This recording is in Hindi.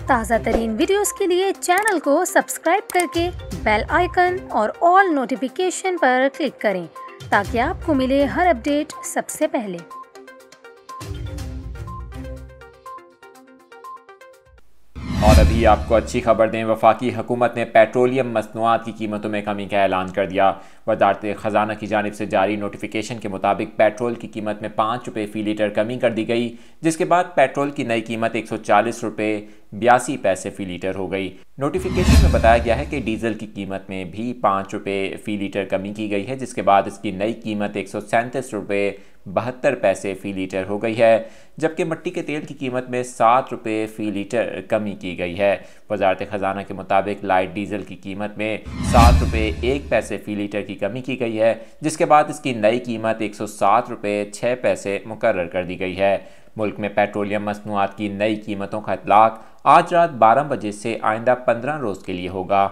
ताज़ा तरीन वीडियोस के लिए चैनल को सब्सक्राइब करके बेल आइकन और ऑल नोटिफिकेशन पर क्लिक करें ताकि आपको मिले हर अपडेट सबसे पहले। और अभी आपको अच्छी खबर दें, वफाकी हुकूमत ने पेट्रोलियम मसनूआत की कीमतों में कमी का ऐलान कर दिया। वज़ारत ख़जाना की जानिब से जारी नोटिफिकेशन के मुताबिक पेट्रोल की कीमत में 5 रुपये फ़ी लीटर कमी कर दी गई, जिसके बाद पेट्रोल की नई कीमत 140 रुपये 82 पैसे फ़ी लीटर हो गई। नोटिफिकेशन में बताया गया है कि डीजल की कीमत में भी 5 रुपये फ़ी लीटर कमी की गई है, जिसके बाद इसकी नई कीमत 137 रुपये 72 पैसे फ़ी लीटर हो गई है, जबकि मिट्टी के तेल की कीमत में 7 रुपये फ़ी लीटर कमी की गई है। वज़ारत ख़जाना के मुताबिक लाइट डीजल की कीमत में 7 रुपये 1 पैसे फ़ी लीटर की कमी की गई है, जिसके बाद इसकी नई कीमत 107 रुपये 6 पैसे मुकर्रर कर दी गई है। मुल्क में पेट्रोलियम मसनूआत की नई कीमतों का इतलाक़ आज रात 12 बजे से आइंदा 15 रोज़ के लिए होगा।